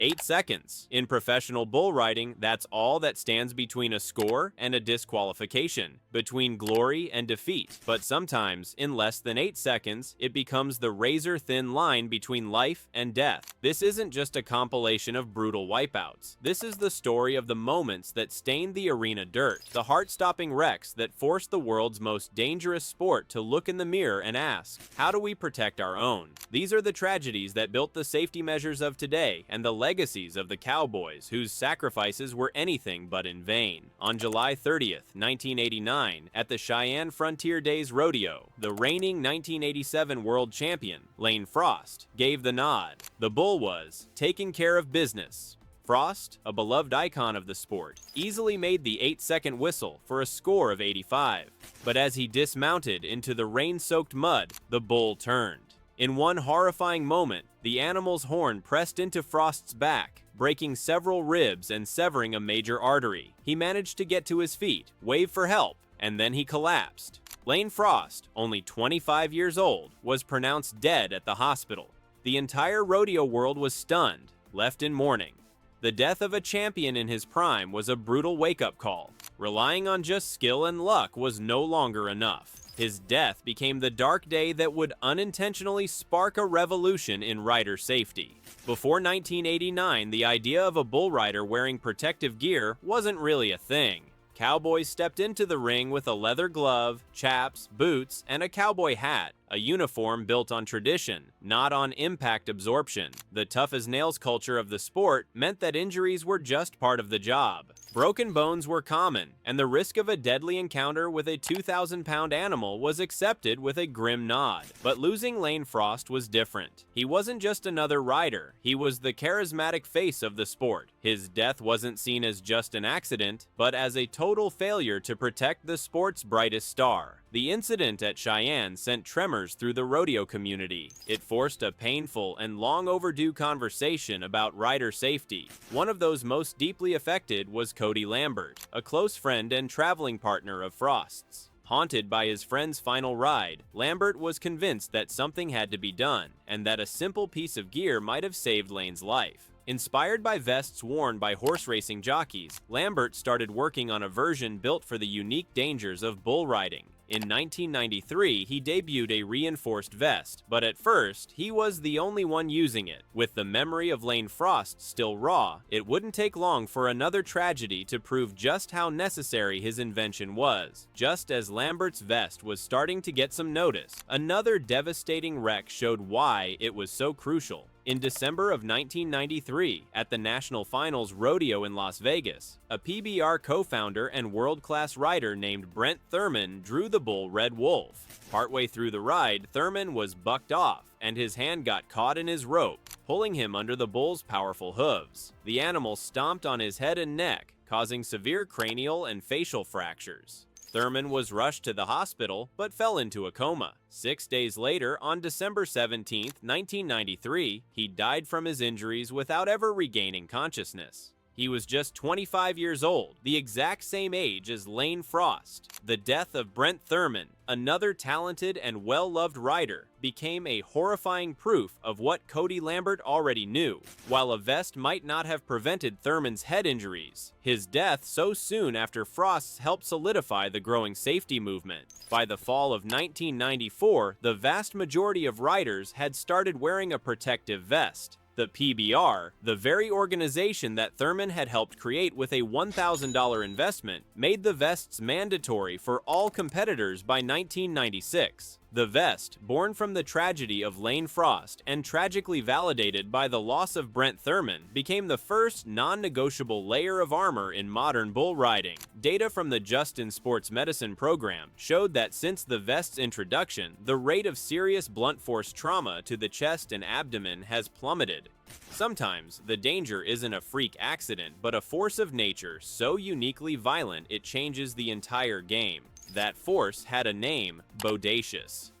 8 seconds. In professional bull riding, that's all that stands between a score and a disqualification, between glory and defeat. But sometimes, in less than 8 seconds, it becomes the razor-thin line between life and death. This isn't just a compilation of brutal wipeouts. This is the story of the moments that stained the arena dirt, the heart-stopping wrecks that forced the world's most dangerous sport to look in the mirror and ask, how do we protect our own? These are the tragedies that built the safety measures of today and the legacies of the cowboys whose sacrifices were anything but in vain. On July 30th, 1989, at the Cheyenne Frontier Days Rodeo, the reigning 1987 world champion, Lane Frost, gave the nod. The bull was taking care of business. Frost, a beloved icon of the sport, easily made the 8-second whistle for a score of 85. But as he dismounted into the rain-soaked mud, the bull turned. In one horrifying moment, the animal's horn pressed into Frost's back, breaking several ribs and severing a major artery. He managed to get to his feet, wave for help, and then he collapsed. Lane Frost, only 25 years old, was pronounced dead at the hospital. The entire rodeo world was stunned, left in mourning. The death of a champion in his prime was a brutal wake-up call. Relying on just skill and luck was no longer enough. His death became the dark day that would unintentionally spark a revolution in rider safety. Before 1989, the idea of a bull rider wearing protective gear wasn't really a thing. Cowboys stepped into the ring with a leather glove, chaps, boots, and a cowboy hat, a uniform built on tradition, not on impact absorption. The tough-as-nails culture of the sport meant that injuries were just part of the job. Broken bones were common, and the risk of a deadly encounter with a 2,000-pound animal was accepted with a grim nod. But losing Lane Frost was different. He wasn't just another rider, he was the charismatic face of the sport. His death wasn't seen as just an accident, but as a total failure to protect the sport's brightest star. The incident at Cheyenne sent tremors through the rodeo community. It forced a painful and long overdue conversation about rider safety. One of those most deeply affected was Cody Lambert, a close friend and traveling partner of Frost's. Haunted by his friend's final ride, Lambert was convinced that something had to be done, and that a simple piece of gear might have saved Lane's life. Inspired by vests worn by horse racing jockeys, Lambert started working on a version built for the unique dangers of bull riding. In 1993, he debuted a reinforced vest, but at first, he was the only one using it. With the memory of Lane Frost still raw, it wouldn't take long for another tragedy to prove just how necessary his invention was. Just as Lambert's vest was starting to get some notice, another devastating wreck showed why it was so crucial. In December of 1993, at the National Finals Rodeo in Las Vegas, a PBR co-founder and world-class rider named Brent Thurman drew the bull Red Wolf. Partway through the ride, Thurman was bucked off, and his hand got caught in his rope, pulling him under the bull's powerful hooves. The animal stomped on his head and neck, causing severe cranial and facial fractures. Thurman was rushed to the hospital, but fell into a coma. 6 days later, on December 17, 1993, he died from his injuries without ever regaining consciousness. He was just 25 years old, the exact same age as Lane Frost. The death of Brent Thurman, another talented and well-loved rider, became a horrifying proof of what Cody Lambert already knew. While a vest might not have prevented Thurman's head injuries, his death so soon after Frost's helped solidify the growing safety movement. By the fall of 1994, the vast majority of riders had started wearing a protective vest. The PBR, the very organization that Thurman had helped create with a $1,000 investment, made the vests mandatory for all competitors by 1996. The vest, born from the tragedy of Lane Frost and tragically validated by the loss of Brent Thurman, became the first non-negotiable layer of armor in modern bull riding. Data from the Justin Sports Medicine program showed that since the vest's introduction, the rate of serious blunt force trauma to the chest and abdomen has plummeted. Sometimes, the danger isn't a freak accident, but a force of nature so uniquely violent it changes the entire game. That force had a name: Bodacious.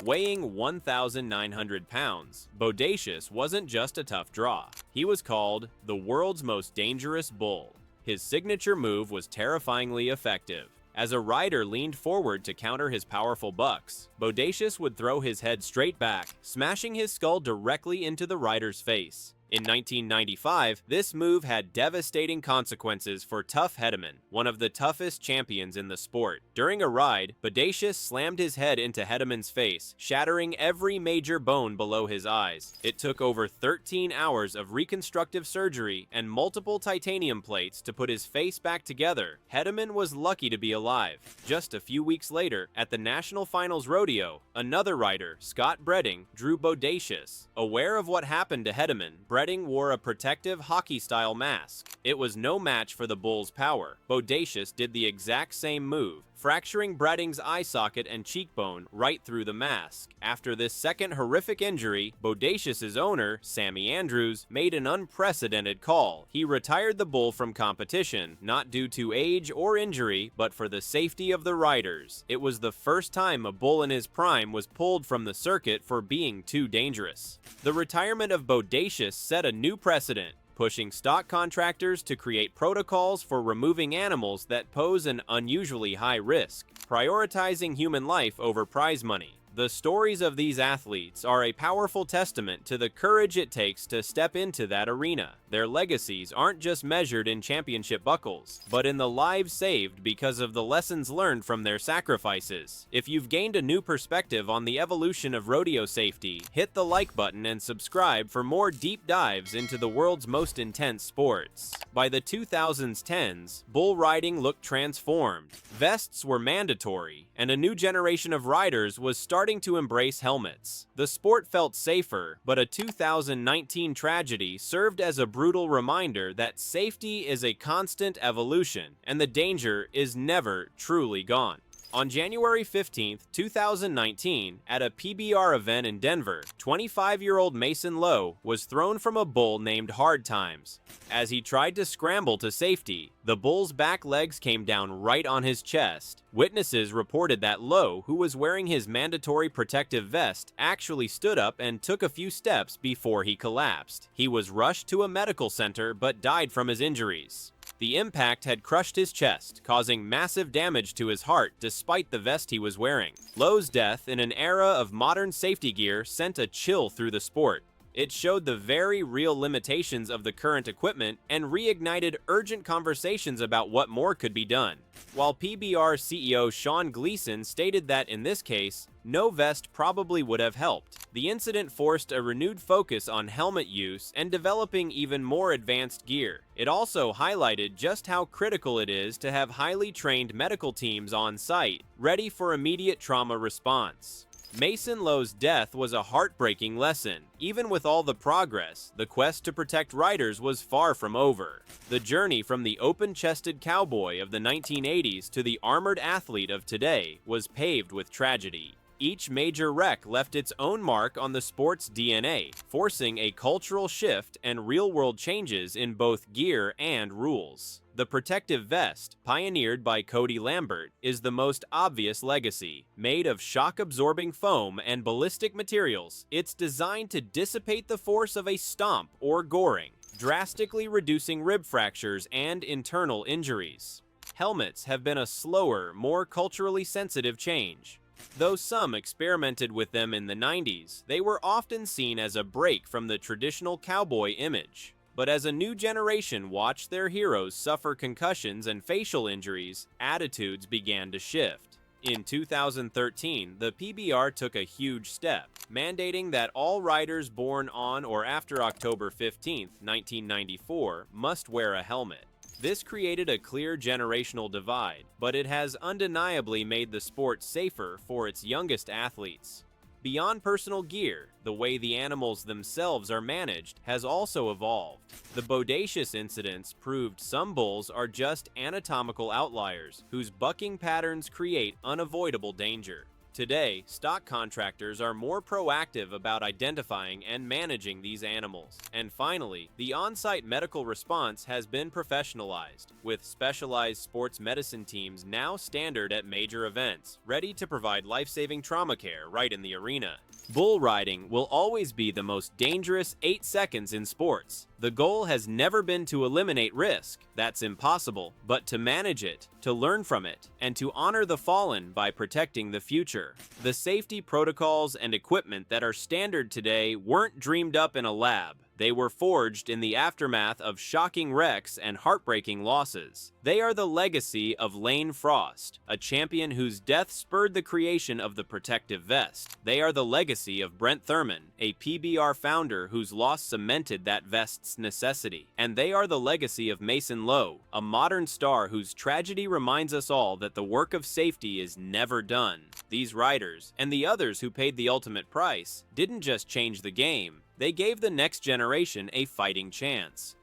Weighing 1,900 pounds, Bodacious wasn't just a tough draw. He was called the world's most dangerous bull. His signature move was terrifyingly effective. As a rider leaned forward to counter his powerful bucks, Bodacious would throw his head straight back, smashing his skull directly into the rider's face. In 1995, this move had devastating consequences for Tough Hedeman, one of the toughest champions in the sport. During a ride, Bodacious slammed his head into Hedeman's face, shattering every major bone below his eyes. It took over 13 hours of reconstructive surgery and multiple titanium plates to put his face back together. Hedeman was lucky to be alive. Just a few weeks later, at the National Finals Rodeo, another rider, Scott Bredding, drew Bodacious. Aware of what happened to Hedeman, Bredding wore a protective hockey-style mask. It was no match for the bull's power. Bodacious did the exact same move, fracturing Bredding's eye socket and cheekbone right through the mask. After this second horrific injury, Bodacious's owner, Sammy Andrews, made an unprecedented call. He retired the bull from competition, not due to age or injury, but for the safety of the riders. It was the first time a bull in his prime was pulled from the circuit for being too dangerous. The retirement of Bodacious set a new precedent, pushing stock contractors to create protocols for removing animals that pose an unusually high risk, prioritizing human life over prize money. The stories of these athletes are a powerful testament to the courage it takes to step into that arena. Their legacies aren't just measured in championship buckles, but in the lives saved because of the lessons learned from their sacrifices. If you've gained a new perspective on the evolution of rodeo safety, hit the like button and subscribe for more deep dives into the world's most intense sports. By the 2010s, bull riding looked transformed. Vests were mandatory, and a new generation of riders was starting to embrace helmets. The sport felt safer, but a 2019 tragedy served as a brutal reminder that safety is a constant evolution, and the danger is never truly gone. On January 15, 2019, at a PBR event in Denver, 25-year-old Mason Lowe was thrown from a bull named Hard Times. As he tried to scramble to safety, the bull's back legs came down right on his chest. Witnesses reported that Lowe, who was wearing his mandatory protective vest, actually stood up and took a few steps before he collapsed. He was rushed to a medical center but died from his injuries. The impact had crushed his chest, causing massive damage to his heart despite the vest he was wearing. Lowe's death in an era of modern safety gear sent a chill through the sport. It showed the very real limitations of the current equipment and reignited urgent conversations about what more could be done. While PBR CEO Sean Gleason stated that in this case, no vest probably would have helped, the incident forced a renewed focus on helmet use and developing even more advanced gear. It also highlighted just how critical it is to have highly trained medical teams on site, ready for immediate trauma response. Mason Lowe's death was a heartbreaking lesson. Even with all the progress, the quest to protect riders was far from over. The journey from the open-chested cowboy of the 1980s to the armored athlete of today was paved with tragedy. Each major wreck left its own mark on the sport's DNA, forcing a cultural shift and real-world changes in both gear and rules. The protective vest, pioneered by Cody Lambert, is the most obvious legacy. Made of shock-absorbing foam and ballistic materials, it's designed to dissipate the force of a stomp or goring, drastically reducing rib fractures and internal injuries. Helmets have been a slower, more culturally sensitive change. Though some experimented with them in the 90s, they were often seen as a break from the traditional cowboy image. But as a new generation watched their heroes suffer concussions and facial injuries, attitudes began to shift. In 2013, the PBR took a huge step, mandating that all riders born on or after October 15, 1994, must wear a helmet. This created a clear generational divide, but it has undeniably made the sport safer for its youngest athletes. Beyond personal gear, the way the animals themselves are managed has also evolved. The Bodacious incidents proved some bulls are just anatomical outliers whose bucking patterns create unavoidable danger. Today, stock contractors are more proactive about identifying and managing these animals. And finally, the on-site medical response has been professionalized, with specialized sports medicine teams now standard at major events, ready to provide life-saving trauma care right in the arena. Bull riding will always be the most dangerous 8 seconds in sports. The goal has never been to eliminate risk, that's impossible, but to manage it, to learn from it, and to honor the fallen by protecting the future. The safety protocols and equipment that are standard today weren't dreamed up in a lab. They were forged in the aftermath of shocking wrecks and heartbreaking losses. They are the legacy of Lane Frost, a champion whose death spurred the creation of the protective vest. They are the legacy of Brent Thurman, a PBR founder whose loss cemented that vest's necessity. And they are the legacy of Mason Lowe, a modern star whose tragedy reminds us all that the work of safety is never done. These riders, and the others who paid the ultimate price, didn't just change the game, they gave the next generation a fighting chance.